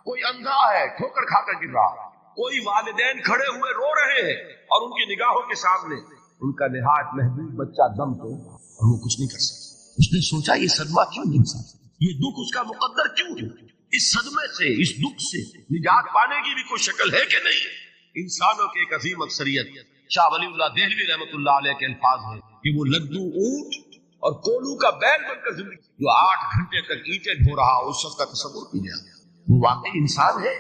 C: کوئی اندھا ہے، ٹھوکر کھا کر گر رہا، کوئی والدین کھڑے ہوئے رو رہے ہیں اور ان کی نگاہوں کے سامنے ان کا نہایت محبوب بچہ دم تو، اور وہ کچھ نہیں کر سکتا. اس نے سوچا یہ صدمہ کیوں انسان، یہ دکھ اس کا مقدر کیوں ہے؟ اس صدمے سے، اس دکھ سے نجات پانے کی بھی کوئی شکل ہے کہ نہیں؟ انسانوں کی ایک عظیم اکثریت، شاہ ولی اللہ دہلوی رحمۃ اللہ علیہ کے الفاظ ہیں کہ وہ لدو اونٹ اور کولو کا بیل بن کر زندگی، جو 8 گھنٹے تک اینٹیں ڈھو رہا اس شخص کا تصور کیجیے، وہ واقعی انسان ہے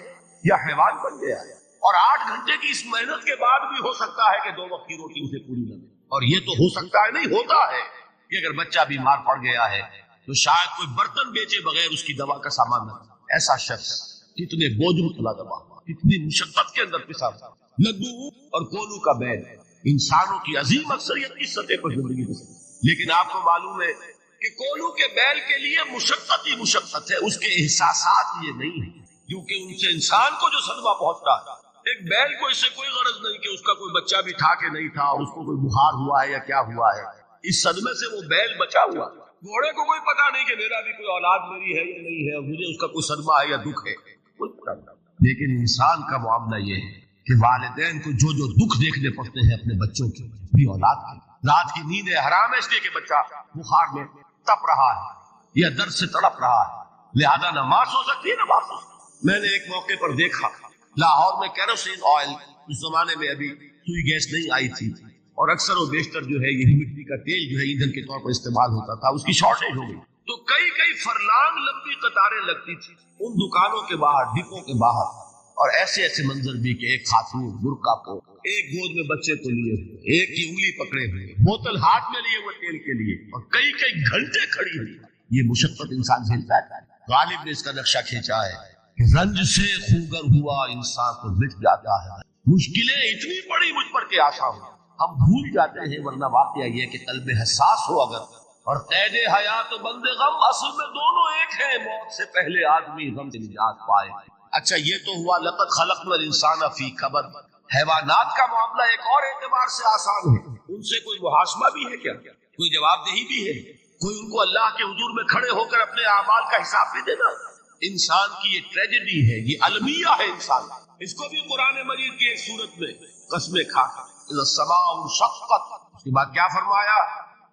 C: یا حیوان بن گیا ہے؟ اور 8 گھنٹے کی اس محنت کے بعد بھی ہو سکتا ہے کہ 2 وقت کی روٹی اسے پوری نہ ملے، اور یہ تو ہو سکتا ہے نہیں، ہوتا ہے کہ اگر بچہ بیمار پڑ گیا ہے تو شاید کوئی برتن بیچے بغیر اس کی دوا کا سامان نہ، ایسا شخص کتنے بوجھ میں دبا، کتنی مشقت کے اندر پسا، لدو اور کولو کا بیل، انسانوں کی عظیم اکثریت کی سطح پر زندگی گزرتی، لیکن آپ کو معلوم ہے کہ کولو کے بیل کے لیے مشقت ہی مشقت ہے، اس کے احساسات یہ نہیں ہے، کیونکہ ان سے انسان کو جو صدمہ پہنچتا ہے، ایک بیل کو اس سے کوئی غرض نہیں کہ اس کا کوئی بچہ بھی تھا کہ نہیں تھا، اور اس کو کوئی بخار ہوا ہے یا کیا ہوا ہے، اس صدمے سے وہ بیل بچا ہوا، گھوڑے کو کوئی پتا نہیں کہ میرا بھی کوئی اولاد میری ہے یا نہیں ہے، مجھے اس کا کوئی صدمہ ہے یا دکھ ہے، کوئی پتا نہیں۔ لیکن انسان کا معاملہ یہ ہے کہ والدین کو جو جو دکھ دیکھنے پڑتے ہیں اپنے بچوں کے، بھی اولاد کے، رات کی نیندیں حرام ہے اس لیے کہ بچہ بخار میں تپ رہا ہے یا درد سے تڑپ رہا ہے، لہذا نہ ماں سو سکتی ہے نہ باپ سو سکتی۔ میں نے ایک موقع پر دیکھا لاہور میں کیروسین آئل، اس زمانے میں ابھی سوئی گیس نہیں آئی تھی، اور اکثر و بیشتر جو ہے یہ مٹی کا تیل جو ہے ایندھن کے طور پر استعمال ہوتا تھا، اس کی شارٹیج ہو گئی، تو کئی فرلانگ لمبی قطاریں لگتی تھی ان دکانوں کے باہر، ڈپوں کے باہر، اور ایسے منظر بھی کہ ایک خاتون برقع کو، ایک گود میں بچے کو لیے ہوئے، ایک کی انگلی پکڑے ہوئے، بوتل ہاتھ میں لیے ہوئے تیل کے لیے، اور کئی گھنٹے کھڑی ہوئی۔ یہ مشقت انسان جھیلتا ہے۔ غالب نے اس کا نقشہ کھینچا ہے کہ رنج سے خوگر ہوا انسان تو مٹ جاتا ہے، مشکلیں اتنی بڑی مجھ پر کہ آسان ہو، ہم بھول جاتے ہیں، ورنہ واقعہ یہ کہ قلب حساس ہو اگر، اور قید حیات و بند غم اصل میں دونوں ایک ہیں، موت سے پہلے آدمی غم سے نجات پائے۔ اچھا یہ تو ہوا لقد خلقنا الانسان فی کبد۔ حیوانات کا معاملہ ایک اور اعتبار سے آسان ہے، ان سے کوئی محاسبہ بھی ہے کیا؟ کوئی جواب دہی بھی ہے؟ کوئی ان کو اللہ کے حضور میں کھڑے ہو کر اپنے اعمال کا حساب بھی دینا؟ انسان کی یہ ٹریجڈی ہے، یہ المیہ ہے انسان، اس کو بھی قرآن مجید کی ایک صورت میں قسمیں کھا اذا السماء انشقت، اس کے بعد کیا فرمایا؟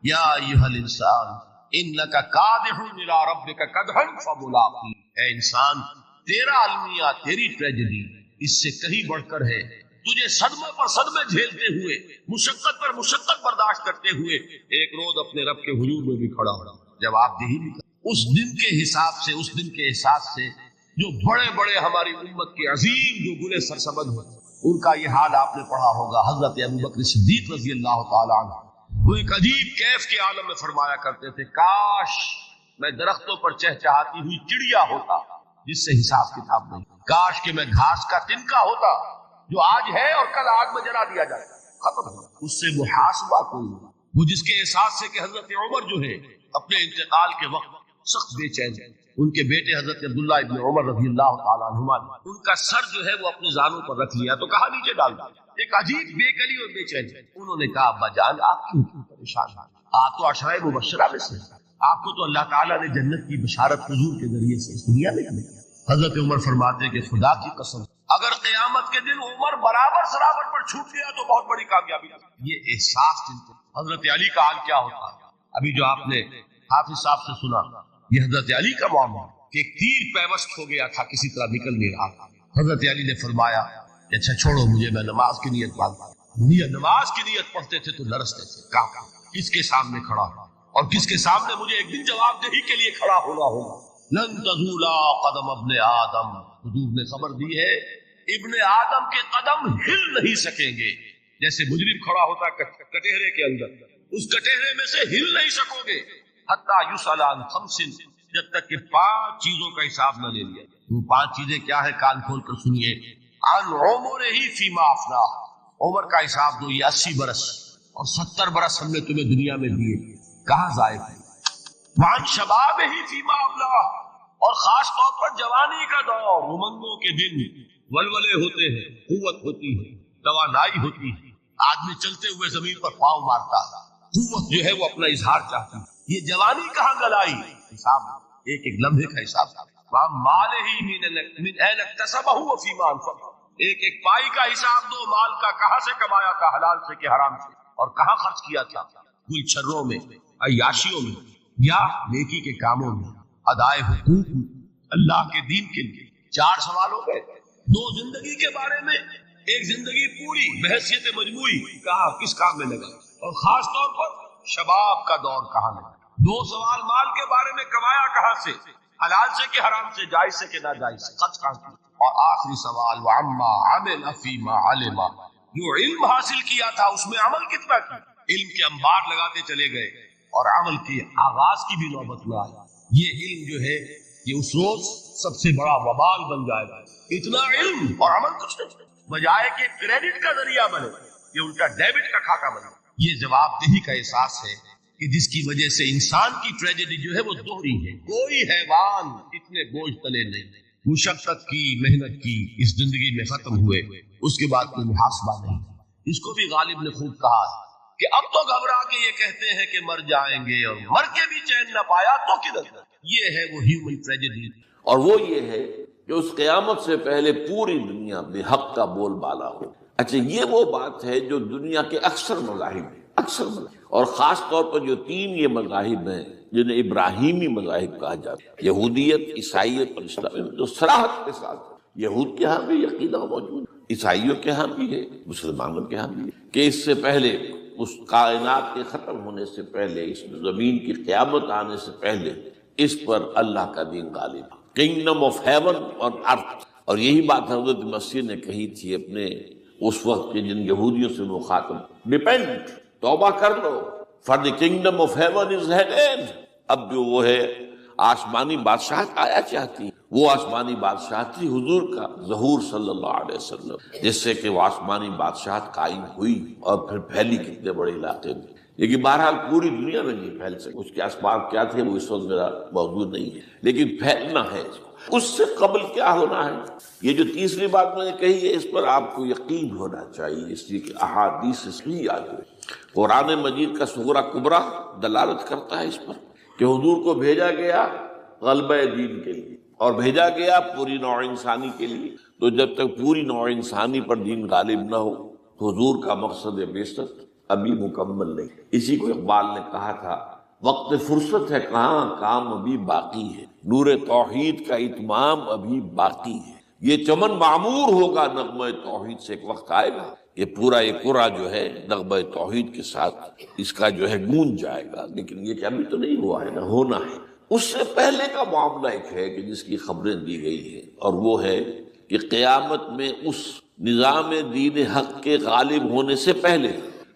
C: یا ایھا الانسان انک کادح الی ربک کدحا فملاقی، اے انسان تیرا المیہ، تیری ٹریجڈی اس سے کہیں بڑھ کر ہے، تجھے صدمے پر صدمے جھیلتے ہوئے، مشقت پر مشقت برداشت کرتے ہوئے ایک روز اپنے رب کے حضور میں بھی کھڑا ہو، جواب دہی بھی اس دن کے حساب سے، اس دن کے احساس سے جو بڑے بڑے ہماری امت کے عظیم جو گلے سرسبد ہیں، ان کا یہ حال آپ نے پڑھا ہوگا۔ حضرت ابوبکر صدیق رضی اللہ تعالیٰ عنہ وہ ایک عجیب کیف کے عالم میں فرمایا کرتے تھے، کاش میں درختوں پر چہچہاتی ہوئی چڑیا ہوتا جس سے حساب کتاب نہیں، کاش کہ میں گھاس کا تنکا ہوتا جو آج ہے اور کل آگ میں جلا دیا جائے، ختم ہو، اس سے محاسبہ کوئی نہیں۔ وہ جس کے احساس سے کہ حضرت عمر جو ہے اپنے انتقال کے وقت سخت بے چین، ان کے بیٹے حضرت عبداللہ ابن عمر رضی اللہ تعالیٰ عنہما نے ان کا سر جو ہے وہ اپنے زانوں پر رکھ لیا تو کہا نیچے ڈال دیا، ایک عجیب بے کلی اور بے چین۔ انہوں نے کہا ابا جان آپ کیوں پریشان ہیں؟ آپ تو عشرہ مبشرہ میں سے، آپ کو تو اللہ تعالیٰ نے جنت کی بشارت حضور کے ذریعے سے اس دنیا میں دی۔ حضرت عمر فرماتے کہ خدا کی قسم اگر قیامت کے دن عمر برابر سرابر پر چھوٹ گیا تو بہت بڑی کامیابی۔ یہ احساس جن کو، حضرت علی کا حال کیا ہوتا ہے؟ ابھی جو آپ نے حافظ صاحب سے سنا، یہ حضرت علی کا معاملہ کہ ایک تیر پیوست ہو گیا تھا، کسی طرح نکل نہیں رہا تھا، حضرت علی نے فرمایا کہ اچھا چھوڑو مجھے، میں نماز کی نیت باندھتا ہوں۔ نماز کی نیت پڑھتے تھے تو لرزتے تھے، کہا کس کے سامنے کھڑا ہوں اور کس کے سامنے مجھے ایک دن جواب دہی کے لیے کھڑا ہونا ہوگا۔ لن تزولا قدم ابن آدم، حضور نے خبر دی ہے ابن آدم کے قدم ہل نہیں سکیں گے، جیسے مجرم کھڑا ہوتا ہے کٹہرے کے اندر، اس کٹہرے میں سے ہل نہیں سکو گے، حتی یسأل عن خمس، جب تک کہ 5 چیزوں کا حساب نہ لے لیا۔ وہ 5 چیزیں کیا ہے؟ کان کھول کر سنیے۔ عن عمرہ فیما افنیٰ، عمر کا حساب دو، یہ 80 برس اور 70 برس ہم نے تمہیں دنیا میں دیے، کہاں ضائع ہوئے؟ وعن شبابہ فیما ابلیٰ، اور خاص طور پر جوانی کا دور، امنگوں کے دن، ولولے ہوتے ہیں، قوت ہوتی ہے، توانائی ہوتی ہے، آدمی چلتے ہوئے زمین پر پاؤں مارتا ہے، قوت جو ہے وہ اپنا اظہار چاہتی ہے، یہ جوانی کہاں گلائی؟ حساب ایک ایک لمحے کا حساب۔ من این اکتسبہ وفیما انفقہ، ایک ایک پائی کا حساب دو، مال کا کہاں سے کمایا تھا، حلال سے کہ حرام سے، اور کہاں خرچ کیا تھا، گل چھروں میں، عیاشیوں میں، یا نیکی کے کاموں میں، ادائے حقوق میں، اللہ کے دین کے لیے. 4 سوال ہو گئے. 2 زندگی کے بارے میں، ایک زندگی پوری بحیثیت مجموعی کہاں کس کام میں لگا، اور خاص طور پر شباب کا دور کہاں لگا. 2 سوال مال کے بارے میں، کمایا کہاں سے، حلال سے کہ حرام سے، جائز سے کہ ناجائز سے، خرچ کہاں کیا. اور آخری سوال وعما عمل فیما علم، جو علم حاصل کیا تھا اس میں عمل کتنا کیا. علم کے انبار لگاتے چلے گئے اور عمل کے آغاز کی بھی نوبت نہ آئی. یہ علم جو ہے یہ اس روز سب سے بڑا وبال بن جائے گا. اتنا علم اور عمل کچھ نہیں، بجائے کہ کریڈٹ کا ذریعہ بنے یہ الٹا ڈیبٹ کا خاکہ بنے. یہ جواب دہی کا احساس ہے کہ جس کی وجہ سے انسان کی ٹریجڈی جو ہے وہ دوہری ہے. کوئی حیوان اتنے بوجھ تلے نہیں، مشقت کی، محنت کی، اس زندگی میں ختم ہوئے، اس کے بعد کوئی محاسبہ نہیں. اس کو بھی غالب نے خوب کہا کہ اب تو گھبرا کے یہ کہتے ہیں کہ مر جائیں گے، اور مر کے بھی چین نہ پایا تو کدھر. یہ ہے وہ ہیومن ٹریجڈی.
B: اور وہ یہ ہے کہ اس قیامت سے پہلے پوری دنیا میں حق کا بول بالا ہو. اچھا، یہ وہ بات ہے جو دنیا کے اکثر مذاہب ہیں، اکثر مذاہب، اور خاص طور پر جو 3 یہ مذاہب ہیں جنہیں ابراہیمی مذاہب کہا جاتا ہے، یہودیت، عیسائیت اور اسلام، جو صراحت کے ساتھ یہود کے ہاں بھی عقیدہ موجود، عیسائیوں کے ہاں بھی ہے، مسلمانوں کے ہاں بھی ہے، کہ اس سے پہلے، اس کائنات کے ختم ہونے سے پہلے، اس زمین کی قیامت آنے سے پہلے، اس پر اللہ کا دین غالب ہے، کنگڈم آف ہیون اور ارتھ. اور یہی بات حضرت مسیح نے کہی تھی اپنے اس وقت کے جن یہودیوں سے مخاطب، ڈیپینڈ، توبہ کر لو، for the kingdom of heaven is at hand. اب جو وہ ہے آسمانی بادشاہت آیا چاہتی، وہ آسمانی بادشاہت تھی حضور کا ظہور صلی اللہ علیہ وسلم، جس سے کہ وہ آسمانی بادشاہت قائم ہوئی اور پھر پھیلی کتنے بڑے علاقے میں. لیکن بہرحال پوری دنیا میں نہیں پھیل سکے. اس کے اسباب کیا تھے وہ اس وقت میرا موجود نہیں ہے، لیکن پھیلنا ہے. اس سے قبل کیا ہونا ہے، یہ جو تیسری بات میں نے کہی ہے، اس پر آپ کو یقین ہونا چاہیے، اس لیے کہ احادیث صحیح آئی ہے. قرآن مجید کا صغرا کبرا دلالت کرتا ہے اس پر کہ حضور کو بھیجا گیا غلبہ دین کے لیے، اور بھیجا گیا پوری نوع انسانی کے لیے. تو جب تک پوری نوع انسانی پر دین غالب نہ ہو تو حضور کا مقصد بعثت ابھی مکمل نہیں. اسی کو اقبال نے کہا تھا، وقت فرصت ہے کہاں، کام ابھی باقی ہے، نور توحید کا اتمام ابھی باقی ہے. یہ چمن معمور ہوگا نغمہ توحید سے، ایک وقت آئے گا یہ پورا یہ قرآ جو ہے نغمہ توحید کے ساتھ اس کا جو ہے گونج جائے گا. لیکن یہ کہ ابھی تو نہیں ہوا ہے، نہ ہونا ہے. اس سے پہلے کا معاملہ ایک ہے کہ جس کی خبریں دی گئی ہیں، اور وہ ہے کہ قیامت میں اس نظام دین حق کے غالب ہونے سے پہلے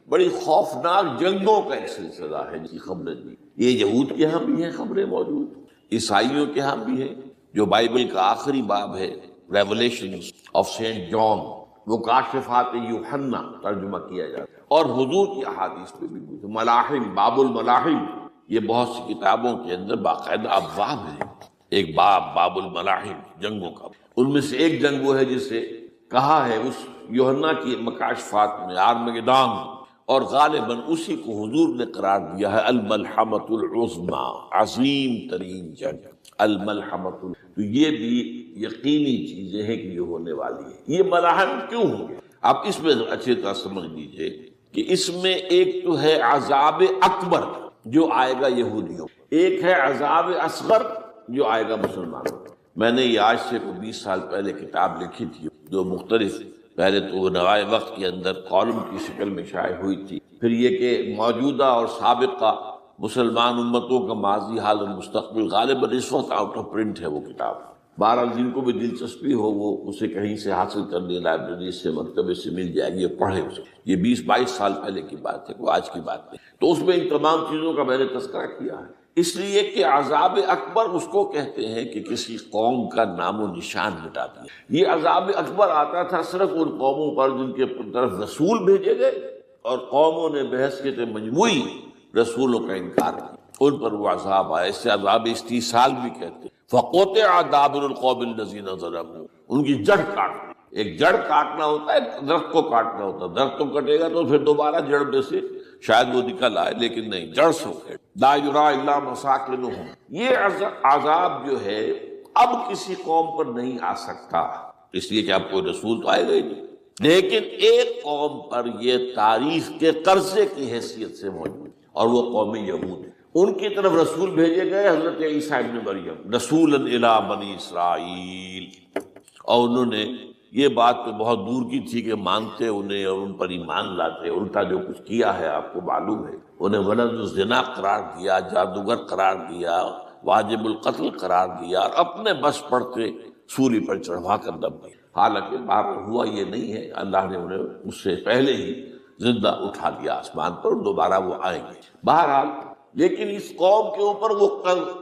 B: بڑی خوفناک جنگوں کا ایک سلسلہ ہے جس کی خبریں دی. یہ یہود کے ہاں بھی ہیں خبریں موجود، عیسائیوں کے ہاں بھی ہیں. جو بائبل کا آخری باب ہے ریولیشنز آف سینٹ جان، وہ کاشفات یوحنا ترجمہ کیا جاتا ہے، اور حضور کی احادیث پہ بھی ملاحم، باب الملاحم، یہ بہت سی کتابوں کے اندر باقاعدہ ابواب ہے. ایک باب، باب الملاحم، جنگوں کا. ان میں سے ایک جنگ وہ ہے جسے کہا ہے اس یوحنا کی مکاشفات میں آرمگدان، اور غالباً اسی کو حضور نے قرار دیا ہے الملحمۃ العظمیٰ، عظیم ترین جنگ، الملحمۃ. تو یہ بھی یقینی چیزیں ہیں کہ یہ ہونے والی ہے. یہ ملاحم کیوں ہوں گے؟ آپ اس میں اچھی طرح سمجھ لیجئے کہ اس میں ایک تو ہے عذاب اکبر جو آئے گا یہودیوں، ایک ہے عذاب اصغر جو آئے گا مسلمانوں. میں نے یہ آج سے 20 سال پہلے کتاب لکھی تھی جو مختلف، پہلے تو نوائے وقت کے اندر کالم کی شکل میں شائع ہوئی تھی، پھر یہ کہ موجودہ اور سابقہ مسلمان امتوں کا ماضی، حال اور مستقبل، غالباً اس وقت آؤٹ آف پرنٹ ہے وہ کتاب. بہرحال جن کو بھی دلچسپی ہو وہ اسے کہیں سے حاصل کر لیں، لائبریری سے، مکتبے سے مل جائے گی، یہ پڑھے اسے. یہ 20-22 سال پہلے کی بات ہے، وہ آج کی بات نہیں. تو اس میں ان تمام چیزوں کا میں نے تذکرہ کیا ہے، اس لیے کہ عذاب اکبر اس کو کہتے ہیں کہ کسی قوم کا نام و نشان مٹا دیا. یہ عذاب اکبر آتا تھا صرف ان قوموں پر جن کے طرف رسول بھیجے گئے اور قوموں نے بحیثیت مجموعی رسولوں کا انکار کیا، ان پر وہ عذاب آیا. اس سے عذاب استیصال بھی کہتے ہیں. فَقُطِعَ دَابِرُ الْقَوْمِ الَّذِينَ ظَلَمُوا، ان کی جڑ کاٹنا. ایک جڑ کاٹنا ہوتا ہے، درخت کو کاٹنا ہوتا ہے. درخت تو کٹے گا تو پھر دوبارہ جڑ میں سے شاید وہ نکل آئے، لیکن نہیں، جڑ سے لا یرا الا مساکنہم. یہ عذاب جو ہے اب کسی قوم پر نہیں آ سکتا، اس لیے کہ اب کوئی رسول تو آئے گا ہی نہیں. لیکن ایک قوم پر یہ تاریخ کے قرضے کی حیثیت سے موجود، اور وہ قوم یہود ہے. ان کی طرف رسول بھیجے گئے حضرت عیسیٰ ابن مریم رسولا الی بنی اسرائیل، اور انہوں نے یہ بات تو بہت دور کی تھی کہ مانتے انہیں اور ان پر ایمان لاتے، الٹا جو کچھ کیا ہے آپ کو معلوم ہے، انہیں ولد الزنا قرار دیا، جادوگر قرار دیا، واجب القتل قرار دیا، اور اپنے بس پڑتے سولی پر چڑھوا کر دب دیا۔ حالانکہ بات ہوا یہ نہیں ہے، اللہ نے انہیں اس سے پہلے ہی زندہ اٹھا دیا آسمان پر، دوبارہ وہ آئیں گے۔ بہرحال لیکن اس قوم کے اوپر وہ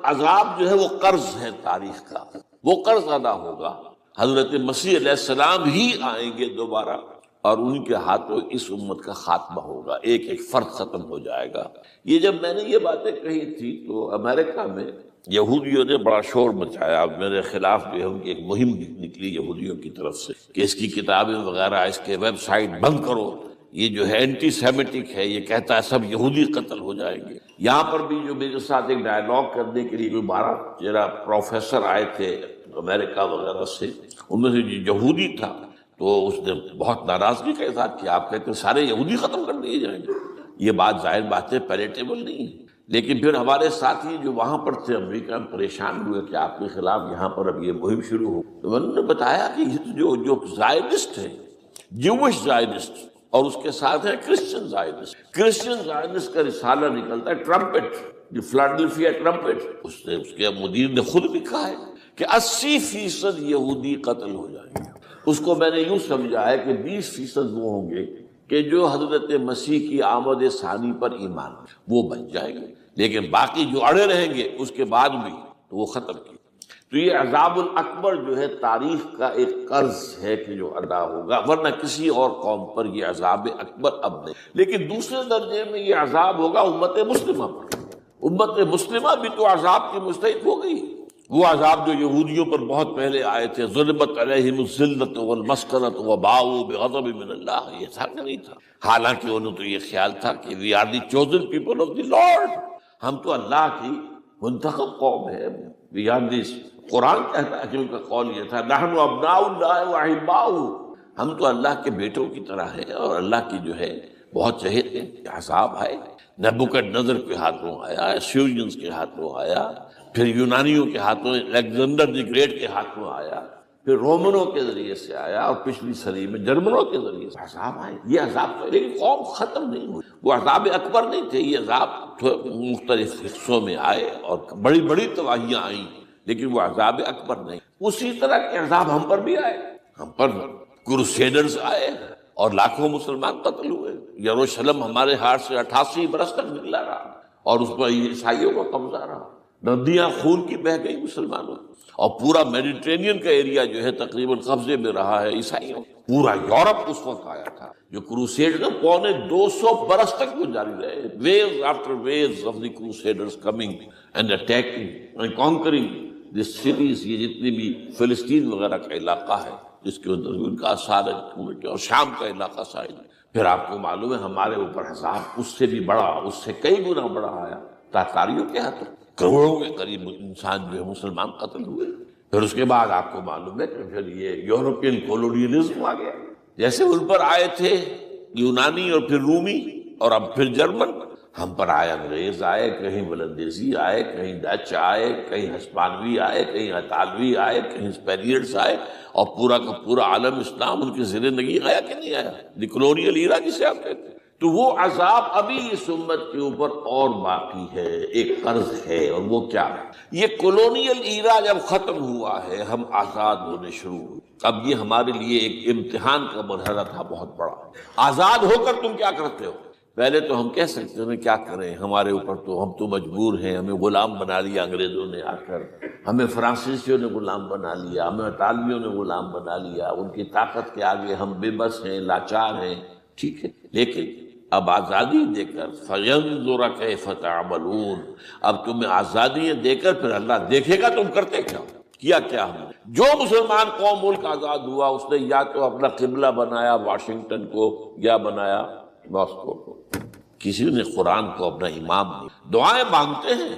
B: عذاب جو ہے وہ قرض ہے تاریخ کا، وہ قرض ادا ہوگا۔ حضرت مسیح علیہ السلام ہی آئیں گے دوبارہ، اور ان کے ہاتھوں اس امت کا خاتمہ ہوگا، ایک ایک فرد ختم ہو جائے گا۔ یہ جب میں نے یہ باتیں کہی تھی تو امریکہ میں یہودیوں نے بڑا شور مچایا، میرے خلاف جو ہے ان کی ایک مہم نکلی یہودیوں کی طرف سے کہ اس کی کتابیں وغیرہ، اس کے ویب سائٹ بند کرو، یہ جو ہے اینٹی سیمیٹک ہے، یہ کہتا ہے سب یہودی قتل ہو جائیں گے۔ یہاں پر بھی جو میرے ساتھ ایک ڈائیلاگ کرنے کے لیے 12 پروفیسر آئے تھے امریکہ وغیرہ سے، ان میں سے جو یہودی تھا تو اس نے بہت ناراضگی کا اظہار کیا، آپ کہتے ہیں سارے یہودی ختم کر دیے جائیں گے، یہ بات ظاہر بات ہے پیلیٹیبل نہیں ہے۔ لیکن پھر ہمارے ساتھی جو وہاں پر تھے امریکہ میں پریشان ہوئے کہ آپ کے خلاف یہاں پر اب یہ مہم شروع ہو، تو انہوں نے بتایا کہ یہ جو زائنسٹ ہے، جوش زائنسٹ، اور اس کے ساتھ ہے کرسچن زائنسٹ۔ کرسچن زائنسٹ کا رسالہ نکلتا ہے ٹرمپٹ، جو فلاڈلفیا ٹرمپٹ، اس کے مدیر نے خود لکھا ہے کہ 80% یہودی قتل ہو جائیں گے۔ اس کو میں نے یوں سمجھا ہے کہ 20% وہ ہوں گے کہ جو حضرت مسیح کی آمد ثانی پر ایمان وہ بچ جائیں گے، لیکن باقی جو اڑے رہیں گے اس کے بعد بھی تو وہ ختم کیے۔ تو یہ عذاب الاکبر جو ہے تاریخ کا ایک قرض ہے کہ جو ادا ہوگا، ورنہ کسی اور قوم پر یہ عذاب اکبر اب نہیں۔ لیکن دوسرے درجے میں یہ عذاب ہوگا امت مسلمہ پر۔ امت مسلمہ بھی تو عذاب کی مستحق ہو گئی۔ وہ عذاب جو یہودیوں پر بہت پہلے آئے تھے، ضربت علیہم الذلۃ والمسکنۃ وباؤوا بغضب من اللہ، یہ تھا کہ نہیں تھا؟ حالانکہ انہوں تو یہ خیال تھا کہ we are the chosen people of the Lord, ہم تو اللہ کی منتخب قوم ہے۔ وی آر دی، قرآن کہتا ہے کہ ان کا قول یہ تھا نحن ابناء اللہ واحباؤہ، ہم تو اللہ کے بیٹوں کی طرح ہیں اور اللہ کی جو ہے بہت چہیتے ہیں۔ عذاب آئے، نبوکدنضر کے ہاتھوں آیا، اسیرینز کے ہاتھوں آیا، پھر یونانیوں کے ہاتھوں، الیگزینڈر دی گریٹ کے ہاتھوں آیا، پھر رومنوں کے ذریعے سے آیا، اور پچھلی صدی میں جرمنوں کے ذریعے سے عذاب آئے۔ یہ عذاب تو لیکن قوم ختم نہیں ہوئی، وہ عذاب اکبر نہیں تھے، یہ عذاب مختلف حصوں میں آئے اور بڑی بڑی تباہیاں آئیں، لیکن وہ عذاب اکبر نہیں۔ اسی طرح کے عذاب ہم پر بھی آئے، ہم پر کروسیڈرز آئے اور لاکھوں مسلمان قتل ہوئے۔ یروشلم ہمارے ہاتھ سے 88 برس تک نکلا رہا، اور اس پر عیسائیوں کا قبضہ رہا، ندیاں خون کی بہہ گئی مسلمانوں، اور پورا میڈیٹرینین کا ایریا جو ہے تقریباً قبضے میں رہا ہے عیسائیوں۔ پورا یورپ اس وقت آیا تھا، جو کروسیڈ کا 250 برس تک وہ جاری رہے، waves after waves of the crusaders coming and attacking and conquering the cities. یہ جتنی بھی فلسطین وغیرہ کا علاقہ ہے جس کے اندر ان کا اثار ہے، اور شام کا علاقہ سائل۔ پھر آپ کو معلوم ہے ہمارے اوپر عذاب اس سے بھی بڑا، اس سے کئی گنا بڑا آیا، تاتاریوں کے ہاتھوں کروڑوں کے قریب انسان جو ہے مسلمان قتل ہوئے۔ پھر اس کے بعد آپ کو معلوم ہے کہ پھر یہ یورپین کولونیلزم آ گیا، جیسے ان پر آئے تھے یونانی اور پھر رومی اور اب پھر جرمن، ہم پر آئے انگریز آئے، کہیں ولندیزی آئے، کہیں ڈچ آئے، کہیں ہسپانوی آئے، کہیں اطالوی آئے، کہیں اسپینیئرز آئے، اور پورا کا پورا عالم اسلام ان کی زیر نگی آیا کہ نہیں آیا، دی کلونیل ایرا جسے آپ کہتے ہیں۔ تو وہ عذاب ابھی اس امت کے اوپر اور باقی ہے، ایک قرض ہے، اور وہ کیا ہے؟ یہ کلونیل ایرا جب ختم ہوا ہے، ہم آزاد ہونے شروع ہوئے۔ اب یہ ہمارے لیے ایک امتحان کا مرحلہ تھا بہت بڑا۔ آزاد ہو کر تم کیا کرتے ہو؟ پہلے تو ہم کہہ سکتے ہیں کیا کریں، ہمارے اوپر تو ہم تو مجبور ہیں، ہمیں غلام بنا لیا انگریزوں نے آ کر، ہمیں فرانسیسیوں نے غلام بنا لیا، ہمیں اطالویوں نے غلام بنا لیا، ان کی طاقت کے آگے ہم بے بس ہیں، لاچار ہیں۔ ٹھیک ہے، لیکن اب آزادی دے کر فَيَنْظُرَ كَيْفَ تَعْمَلُونَ، اب تمہیں آزادیاں دے کر پھر اللہ دیکھے گا تم کرتے کیا ہم نے۔ جو مسلمان قوم ملک آزاد ہوا اس نے یا تو اپنا قبلہ بنایا واشنگٹن کو یا بنایا ماسکو کو، کسی نے قرآن کو اپنا امام نہیں۔ دعائیں مانگتے ہیں